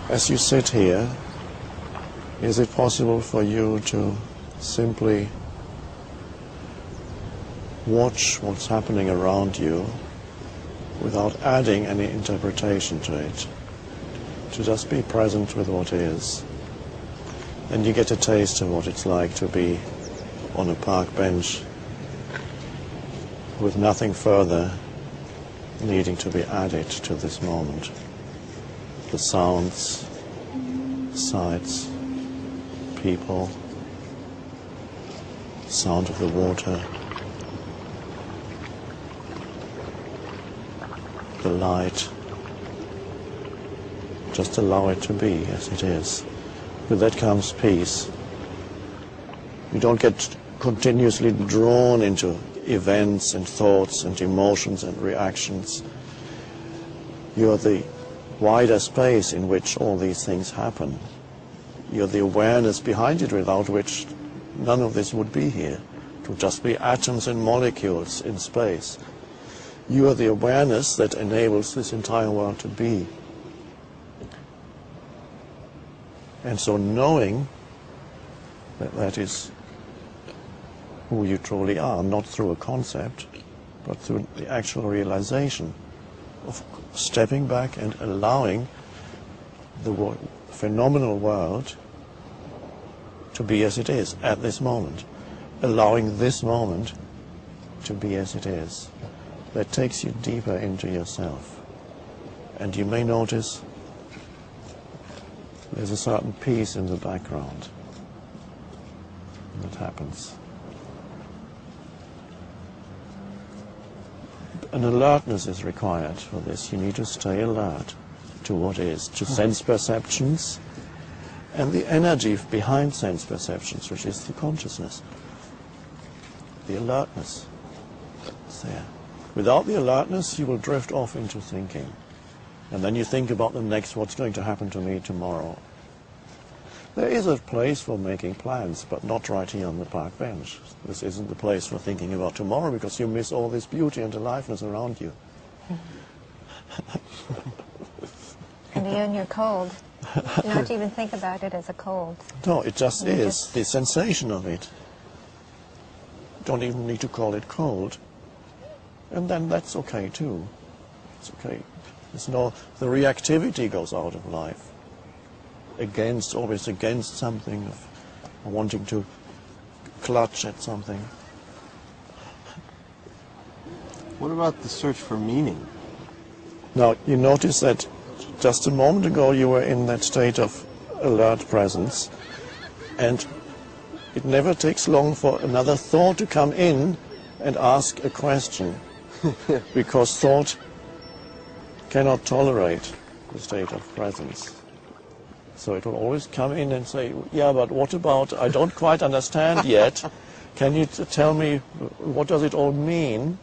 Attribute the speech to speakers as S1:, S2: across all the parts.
S1: As you sit here, is it possible for you to simply watch what's happening around you without adding any interpretation to it? To just be present with what is. And you get a taste of what it's like to be on a park bench with nothing further needing to be added to this moment. The sounds, sights, people, sound of the water, the light. Just allow it to be as it is. With that comes peace. You don't get continuously drawn into events and thoughts and emotions and reactions. You're the wider space in which all these things happen. You're the awareness behind it, without which none of this would be here. It would just be atoms and molecules in space. You are the awareness that enables this entire world to be. And so knowing that that is who you truly are, not through a concept, but through the actual realization of stepping back and allowing the phenomenal world to be as it is at this moment, allowing this moment to be as it is. That takes you deeper into yourself. And you may notice there's a certain peace in the background that happens. An alertness is required for this. You need to stay alert to what is, to sense perceptions and the energy behind sense perceptions, which is the consciousness. The alertness is there. Without the alertness, you will drift off into thinking. And then you think about the next, what's going to happen to me tomorrow. There is a place for making plans, but not right here on the park bench. This isn't the place for thinking about tomorrow, because you miss all this beauty and aliveness around you.
S2: And even you're cold. You don't even think about it as a cold.
S1: No, it just is. The sensation of it. Don't even need to call it cold. And then that's okay too. It's okay. The reactivity goes out of life. Always against something, of wanting to clutch at something.
S3: What about the search for meaning?
S1: Now, you notice that just a moment ago you were in that state of alert presence, and it never takes long for another thought to come in and ask a question, because thought cannot tolerate the state of presence. So it will always come in and say, yeah, but what about, I don't quite understand yet. Can you tell me, what does it all mean?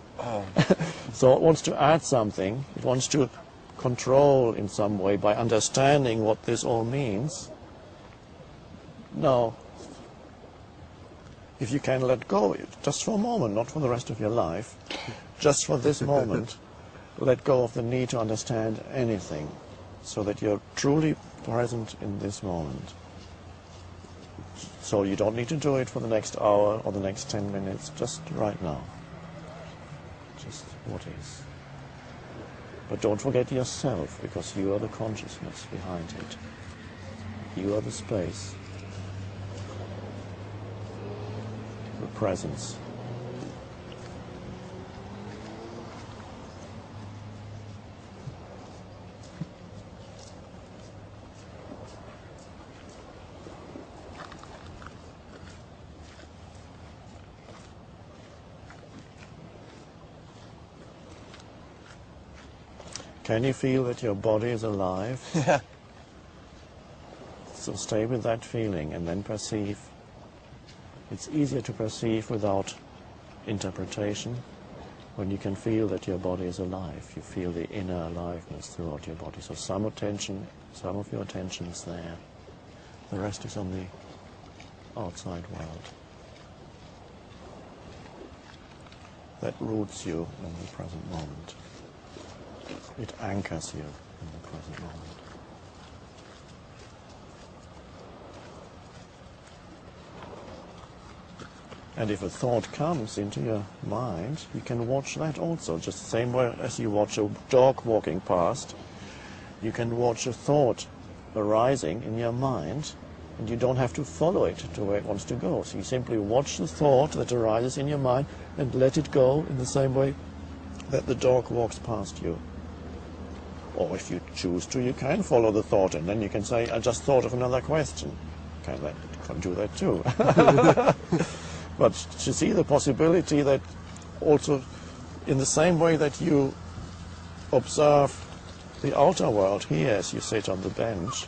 S1: So it wants to add something. It wants to control in some way by understanding what this all means. Now, if you can let go, just for a moment, not for the rest of your life, just for this moment, let go of the need to understand anything, so that you're truly present in this moment. So you don't need to do it for the next hour or the next 10 minutes, just right now. Just what is. But don't forget yourself, because you are the consciousness behind it. You are the space, the presence. Can you feel that your body is alive?
S3: Yeah.
S1: So stay with that feeling and then perceive. It's easier to perceive without interpretation when you can feel that your body is alive. You feel the inner aliveness throughout your body. So some of your attention is there. The rest is on the outside world. That roots you in the present moment. It anchors you in the present moment. And if a thought comes into your mind, you can watch that also, just the same way as you watch a dog walking past. You can watch a thought arising in your mind, and you don't have to follow it to where it wants to go. So you simply watch the thought that arises in your mind and let it go in the same way that the dog walks past you. Or if you choose to, you can follow the thought, and then you can say, I just thought of another question. You can do that too. But to see the possibility that also, in the same way that you observe the outer world here as you sit on the bench,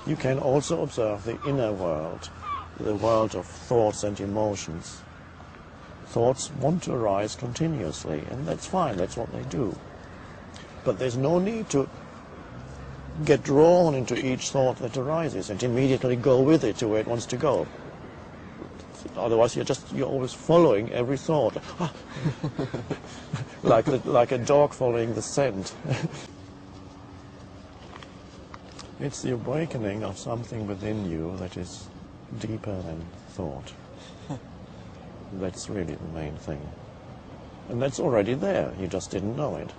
S1: you can also observe the inner world, the world of thoughts and emotions. Thoughts want to arise continuously, and that's fine, that's what they do. But there's no need to get drawn into each thought that arises and immediately go with it to where it wants to go. Otherwise, you're always following every thought, like a dog following the scent. It's the awakening of something within you that is deeper than thought. That's really the main thing. And that's already there, you just didn't know it.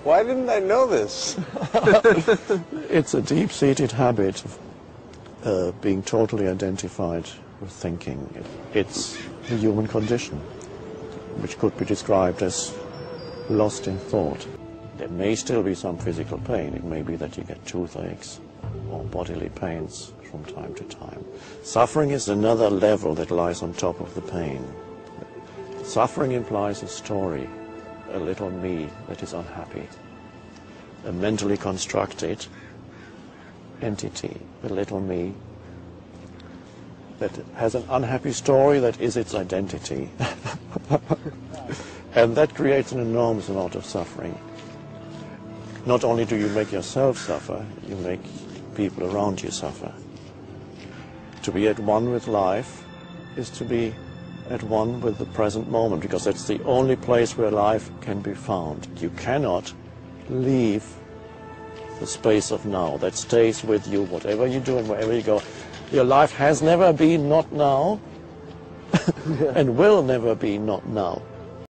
S3: Why didn't I know this?
S1: It's a deep-seated habit of being totally identified with thinking. It's the human condition, which could be described as lost in thought. There may still be some physical pain. It may be that you get toothaches or bodily pains from time to time. Suffering is another level that lies on top of the pain. Suffering implies a story, a little me that is unhappy, a mentally constructed entity, a little me that has an unhappy story that is its identity. And that creates an enormous amount of suffering. Not only do you make yourself suffer, you make people around you suffer. To be at one with life is to be at one with the present moment, because that's the only place where life can be found. You cannot leave the space of now. That stays with you, whatever you do and wherever you go. Your life has never been not now and will never be not now.